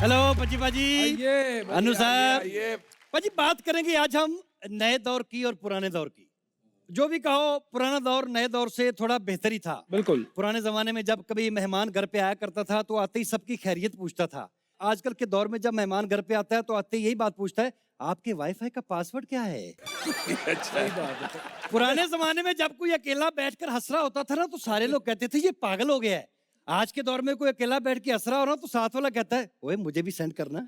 Hello पची पाजी, अनु साहब। पाजी बात करेंगे आज हम नए दौर की और पुराने दौर की। जो भी कहो, पुराना दौर नए दौर से थोड़ा बेहतर ही था। बिल्कुल। पुराने जमाने में जब कभी मेहमान घर पे आया करता था तो आते ही सबकी खैरियत पूछता था। आजकल के दौर में जब मेहमान घर पे आता है तो आते ही यही बात पूछता है, आपके वाईफाई का पासवर्ड क्या है? अच्छा बात है। पुराने जमाने में जब कोई अकेला बैठकर हंस रहा होता था ना तो सारे लोग कहते थे ये पागल हो गया है। आज के दौर में कोई अकेला बैठ के हंस रहा हो ना तो साथ वाला कहता है, ओए मुझे भी सेंड करना।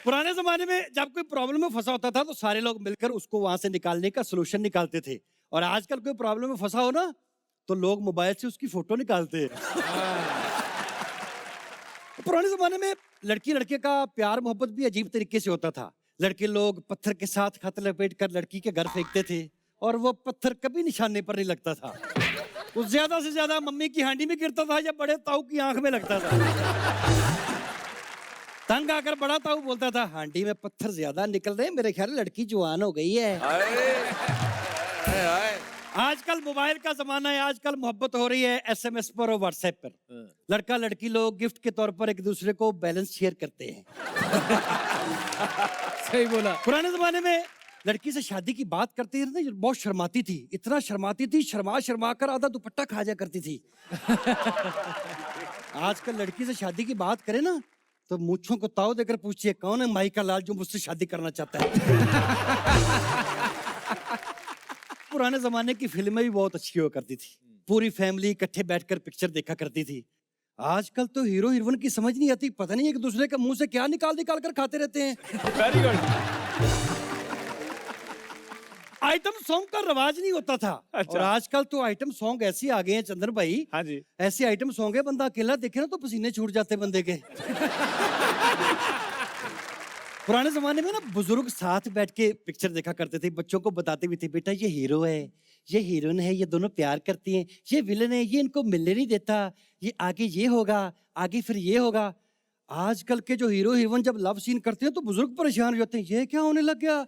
पुराने जमाने में जब कोई प्रॉब्लम में फंसा होता था तो सारे लोग मिलकर उसको वहां से निकालने का सलूशन निकालते थे। और आजकल कोई प्रॉब्लम में फंसा हो ना तो लोग मोबाइल से उसकी फोटो निकालते हैं। पुराने जमाने में लड़की लड़के का प्यार मोहब्बत भी अजीब तरीके से होता था। लड़के लोग पत्थर के साथ खत लपेट कर लड़की के घर फेंकते थे और वो पत्थर कभी निशाने पर नहीं लगता था। वो ज्यादा से ज्यादा मम्मी की हांडी में गिरता था या बड़े ताऊ की आंख में लगता था। तंग आकर बड़ा ताऊ बोलता था, हांडी में पत्थर ज्यादा निकल रहे हैं, मेरे ख्याल लड़की जवान हो गई है। आजकल मोबाइल का जमाना है, आजकल मोहब्बत हो रही है SMS पर और WhatsApp पर। लड़का लड़की लोग गिफ्ट के तौर पर एक दूसरे को बैलेंस शेयर करते हैं। सही बोला। पुराने जमाने में लड़की से शादी की बात करती थी ना, बहुत शर्माती थी, इतना शर्माती थी, शर्मा शर्मा कर आधा दुपट्टा खा जा करती थी। आजकल लड़की से शादी की बात करे ना तो मूंछों को ताव देकर पूछिए, कौन है माई का लाल जो मुझसे शादी करना चाहता है। पुराने जमाने की फिल्में भी बहुत अच्छी हुआ करती थी। पूरी फैमिली इकट्ठे बैठकर पिक्चर देखा करती थी। आजकल तो हीरो हीरोइन की समझ नहीं आती, पता नहीं एक दूसरे के मुंह से क्या निकाल निकाल कर खाते रहते हैं। Very good. आइटम सॉन्ग का रवाज नहीं होता था। अच्छा। और आजकल तो आइटम सॉन्ग ऐसे आ गए हैं चंदन भाई। हाँ जी। ऐसे आइटम सॉन्ग है, बंदा अकेला देखे ना तो पसीने छूट जाते बंदे के। पुराने जमाने में ना बुजुर्ग साथ बैठ के पिक्चर देखा करते थे, बच्चों को बताते भी थे, बेटा ये हीरो है, ये हीरोइन है, ये दोनों प्यार करती हैं, ये विलन है, ये इनको मिलने नहीं देता, ये आगे ये होगा, आगे फिर ये होगा। आजकल के जो हीरो हीरोइन जब लव सीन करते हैं तो बुजुर्ग परेशान हो जाते हैं, ये क्या होने लग गया।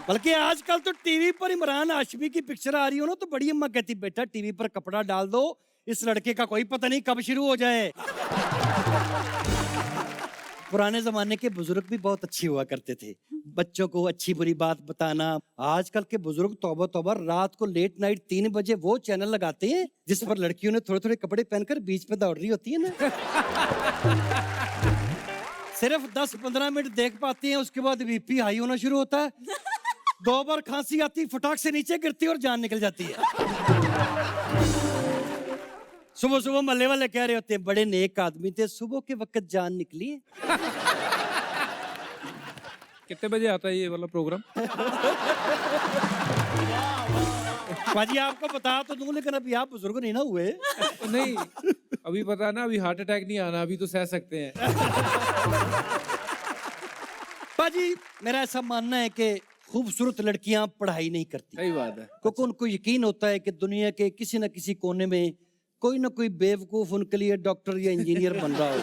बल्कि आजकल तो टीवी पर इमरान हाशमी की पिक्चर आ रही हो ना तो बड़ी अम्मा कहती, बेटा टीवी पर कपड़ा डाल दो, इस लड़के का कोई पता नहीं कब शुरू हो जाए। पुराने जमाने के बुजुर्ग भी बहुत अच्छे हुआ करते थे, बच्चों को अच्छी बुरी बात बताना। आजकल के बुजुर्ग तौबा तौबा रात को लेट नाइट 3 बजे वो चैनल लगाते हैं जिस पर लड़कियों ने थोड़े थोड़े कपड़े पहनकर बीच में दौड़ रही होती है ना। सिर्फ 10-15 मिनट देख पाती हैं, उसके बाद BP हाई होना शुरू होता है। 2 बार खांसी आती, फटाक से नीचे गिरती और जान निकल जाती है। सुबह सुबह मल्ले वाले कह रहे होते हैं, बड़े नेक आदमी थे, सुबह के वक्त जान निकली है। कितने बजे आता है ये वाला प्रोग्राम? बाजी आपको बता तो दूं, लेकिन अभी आप बुजुर्ग नहीं ना हुए। नहीं, अभी पता ना, अभी हार्ट अटैक नहीं आना, अभी तो सह सकते हैं। बाजी मेरा ऐसा मानना है कि खूबसूरत लड़कियां पढ़ाई नहीं करती। सही बात है। क्योंकि उनको यकीन होता है कि दुनिया के किसी न किसी कोने में कोई ना कोई बेवकूफ उनके लिए डॉक्टर या इंजीनियर बन रहा हो।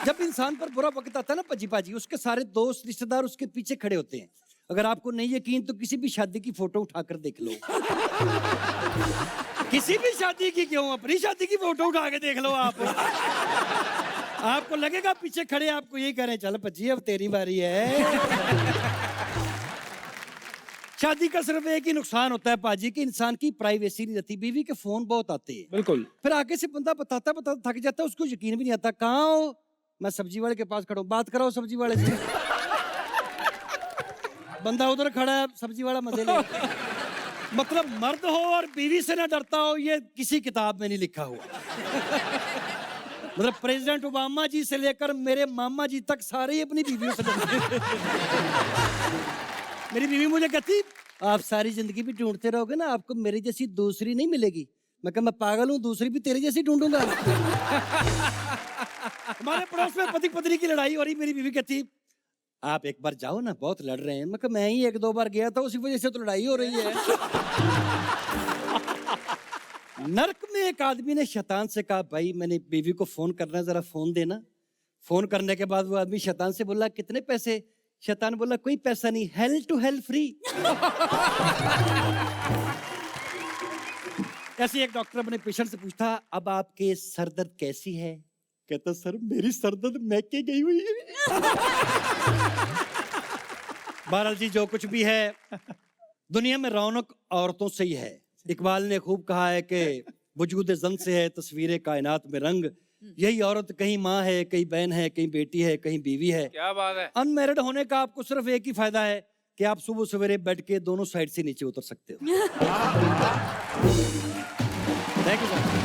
जब इंसान पर बुरा वक्त आता है ना पजी पाजी, उसके सारे दोस्त रिश्तेदार उसके पीछे खड़े होते हैं। अगर आपको नहीं यकीन तो किसी भी शादी की फोटो उठाकर देख लो। किसी भी शादी की क्यों, अपनी शादी की फोटो उठा के देख लो आप। आपको लगेगा पीछे खड़े आपको यही कह रहे हैं, चल पजी अब तेरी बारी है। शादी का सिर्फ एक ही नुकसान होता है पाजी कि इंसान की प्राइवेसी नहीं रहती। बीवी के फोन बहुत आते हैं, बिल्कुल। फिर आगे से बंदा बताता बताता थक जाता है, उसको यकीन भी नहीं आता। कहाँ हो? मैं सब्जी वाले के पास खड़ा हूँ, बात कराओ सब्जी वाले से। बंदा उधर खड़ा है, सब्जी वाला मजे ले। मतलब मर्द हो और बीवी से ना डरता हो, ये किसी किताब में नहीं लिखा हुआ। मतलब प्रेसिडेंट ओबामा जी से लेकर मेरे मामा जी तक सारे ही अपनी बीवियों से डरते। मेरी बीवी मुझे कहती, आप सारी जिंदगी भी ढूंढते रहोगे ना, आपको मेरी जैसी दूसरी नहीं मिलेगी। मैं कहा मैं पागल हूँ, दूसरी भी तेरी जैसी ढूंढूंगा। हमारे पड़ोस में पति पत्नी की लड़ाई हो रही, मेरी बीवी कहती, आप एक बार जाओ ना, बहुत लड़ रहे हैं। मैं कहा मैं ही 1-2 बार गया था, उसी वजह से तो लड़ाई हो रही है। नर्क में एक आदमी ने शैतान से कहा, भाई मैंने बीवी को फोन करना है, जरा फोन देना। फोन करने के बाद वो आदमी शैतान से बोला, कितने पैसे? शैतान बोला, कोई पैसा नहीं, हेल टू हेल फ्री। ऐसे एक डॉक्टर अपने पेशेंट से पूछता, अब आपके सर दर्द कैसी है? कहता, सर मेरी सर दर्द मैके गई हुई है। बहरहाल जी, जो कुछ भी है, दुनिया में रौनक औरतों से ही है। इकबाल ने खूब कहा है कि वजूद जन से है तस्वीर कायनात में रंग। यही औरत कहीं माँ है, कहीं बहन है, कहीं बेटी है, कहीं बीवी है। क्या बात है। अनमैरिड होने का आपको सिर्फ एक ही फायदा है कि आप सुबह सवेरे बेड के दोनों साइड से नीचे उतर सकते हो। Thank you sir.